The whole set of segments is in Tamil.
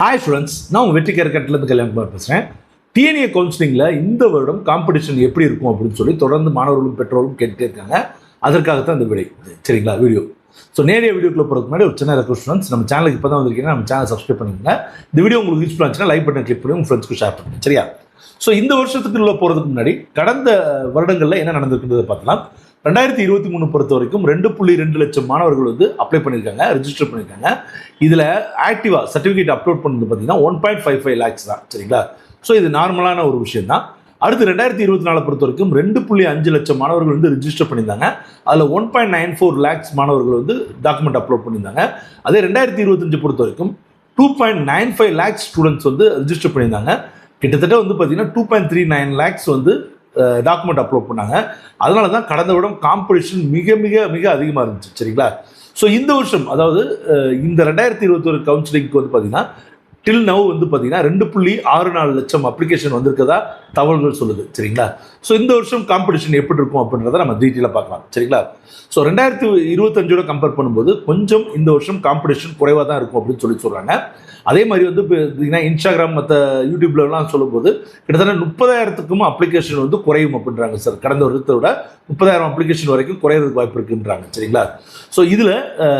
ஹாய் ஸ்டூடெண்ட்ஸ், நான் உங்கள் வெற்றிக்கார கட்டிலேருந்து கல்யாணகுமார் பேசுகிறேன். டிஎன்ஏ கவுன்சிலிங்கில் இந்த வருடம் காம்படிஷன் எப்படி இருக்கும் அப்படின்னு சொல்லி தொடர்ந்து மாணவர்களும் பெற்றோரும் கேட்டுட்டே இருக்காங்க. அதற்காகத்தான் இந்த விடை. சரிங்களா? வீடியோ. ஸோ நேரடியாக வீடியோக்குள்ள போகிறதுக்கு முன்னாடி ஒரு சின்ன ரெக்வஸ்ட் ஸ்டூடெண்ட்ஸ், நம்ம சேனலுக்கு இப்போ தான் வந்திருக்கீங்கன்னா நம்ம சேனல் சப்ஸ்கிரைப் பண்ணிக்கோங்க. இந்த வீடியோ உங்களுக்கு யூஸ்ஃபுல்லாக இருந்துச்சுன்னா லைக் பட்டன் கிளிக் பண்ணி உங்கள் ஃப்ரெண்ட்ஸ்க்கு ஷேர் பண்ணுங்க. சரியா? ஸோ இந்த வருஷத்துக்குள்ள போகிறதுக்கு முன்னாடி கடந்த வருடங்களில் என்ன நடந்திருக்குன்றதை பார்த்தலாம். 2023 பொறுத்த வரைக்கும் 2.2 லட்சம் மாணவர்கள் வந்து அப்ளை பண்ணியிருக்காங்க, ரிஜிஸ்டர் பண்ணியிருக்காங்க. இதில் ஆக்டிவா சர்டிஃபிகேட் அப்லோட் பண்ணது பார்த்தீங்கன்னா 1.55 lakhs தான். சரிங்களா? ஸோ இது நார்மலான ஒரு விஷயம் தான். அடுத்து 2024 பொறுத்த வரைக்கும் 2.5 லட்சம் மாணவர்கள் வந்து ரிஜிஸ்டர் பண்ணியிருந்தாங்க. அதில் 1.94 lakhs மாணவர்கள் வந்து டாக்குமெண்ட் அப்லோட் பண்ணியிருந்தாங்க. அதே 2025 பொறுத்த வரைக்கும் 2.95 lakhs ஸ்டூடெண்ட்ஸ் வந்து ரிஜிஸ்டர் பண்ணியிருந்தாங்க. கிட்டத்தட்ட வந்து பார்த்தீங்கன்னா 2.39 lakhs வந்து டாக்குமெண்ட் அப்லோட் பண்ணாங்க. அதனால தான் கடந்த வருடம் காம்படிஷன் மிக மிக மிக அதிகமாக இருந்துச்சு. சரிங்களா? ஸோ இந்த வருஷம், அதாவது இந்த 2021 கவுன்சிலிங்க்கு வந்து பார்த்தீங்கன்னா டில் நவ் வந்து பார்த்தீங்கன்னா 2.64 லட்சம் அப்ளிகேஷன் வந்திருக்கதா தகவல்கள் சொல்லுது. சரிங்களா? ஸோ இந்த வருஷம் காம்படிஷன் எப்படி இருக்கும் அப்படின்றத நம்ம டீட்டெயிலாக பார்க்கலாம். சரிங்களா? ஸோ 2025 கம்பேர் பண்ணும்போது கொஞ்சம் இந்த வருஷம் காம்படிஷன் குறைவாக தான் இருக்கும் அப்படின்னு சொல்கிறாங்க. அதே மாதிரி வந்து பார்த்தீங்கன்னா இன்ஸ்டாகிராம் மற்ற யூடியூப்லலாம் சொல்லும்போது கிட்டத்தட்ட 30,000க்கும் அப்ளிகேஷன் வந்து குறையும் அப்படின்றாங்க சார். கடந்த வருடத்தை விட 30,000 அப்ளிகேஷன் வரைக்கும் குறையிறதுக்கு வாய்ப்பு இருக்குன்றாங்க. சரிங்களா? ஸோ இதில்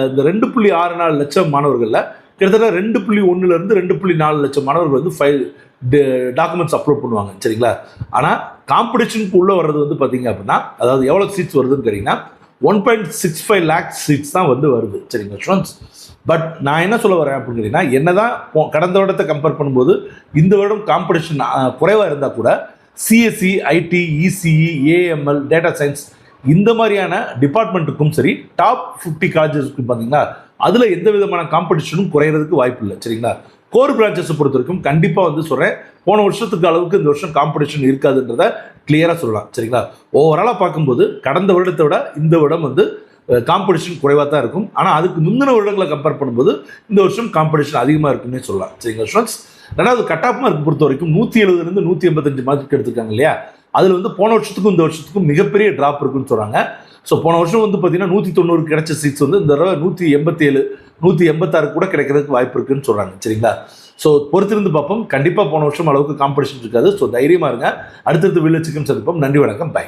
இந்த 2.64 லட்சம் மாணவர்களில் கிட்டத்தட்ட 2.1 to 2.4 லட்சம் மாணவர்கள் வந்து டாக்குமெண்ட்ஸ் அப்லோட் பண்ணுவாங்க. சரிங்களா? ஆனால் காம்படிஷனுக்கு உள்ளே வர்றது வந்து பார்த்தீங்க அப்படின்னா, அதாவது எவ்வளோ சீட்ஸ் வருதுன்னு கேட்டிங்கன்னா 1.65 lakhs சீட்ஸ் தான் வந்து வருது. சரிங்களா ஸ்டூடெண்ட்ஸ்? பட் நான் என்ன சொல்ல வரேன் அப்படின்னு கேட்டிங்கன்னா, என்ன தான் கடந்த வருடத்தை கம்பேர் பண்ணும்போது இந்த வருடம் காம்படிஷன் குறைவாக இருந்தால் கூட CSC, IT, ECE, AML, data science இந்த மாதிரியான டிபார்ட்மெண்ட்டுக்கும் சரி, டாப் 50 காலேஜஸ்க்கு பார்த்தீங்கன்னா அதில் எந்த விதமான காம்படிஷனும் குறையிறதுக்கு வாய்ப்பு இல்லை. சரிங்களா? கோர் பிரான்ச்சஸை பொறுத்த வரைக்கும் கண்டிப்பாக வந்து சொல்கிறேன், போன வருஷத்துக்கு அளவுக்கு இந்த வருஷம் காம்படிஷன் இருக்காதுன்றத கிளியராக சொல்லலாம். சரிங்களா? ஓவராலாக பார்க்கும்போது கடந்த வருடத்தை விட இந்த வருடம் வந்து காம்படிஷன் குறைவாக தான் இருக்கும். ஆனால் அதுக்கு முந்தின வருடங்களை கம்பேர் பண்ணும்போது இந்த வருஷம் காம்படிஷன் அதிகமாக இருக்குன்னே சொல்லலாம். சரிங்களா ஸ்டூடெண்ட்ஸ்? ரெண்டாவது கட் ஆஃப் மார்க் பொறுத்த வரைக்கும் 170 to 185 மார்க் எடுத்திருக்காங்க இல்லையா? அதில் வந்து போன வருஷத்துக்கும் இந்த வருஷத்துக்கும் மிகப்பெரிய ட்ராப் இருக்குன்னு சொல்கிறாங்க. ஸோ போன வருஷம் வந்து பார்த்தீங்கன்னா 190 கிடைச்ச சீட்ஸ் வந்து இந்த தடவை 187, 186 கூட கிடைக்கிறதுக்கு வாய்ப்பு இருக்குன்னு சொல்கிறாங்க. சரிங்களா? ஸோ பொறுத்திருந்து பார்ப்போம். கண்டிப்பாக போன வருஷம் அளவுக்கு காம்படிஷன் இருக்காது. ஸோ தைரியமாக இருங்க. அடுத்தடுத்து வீடியோ சந்திப்போம். நன்றி, வணக்கம், பை.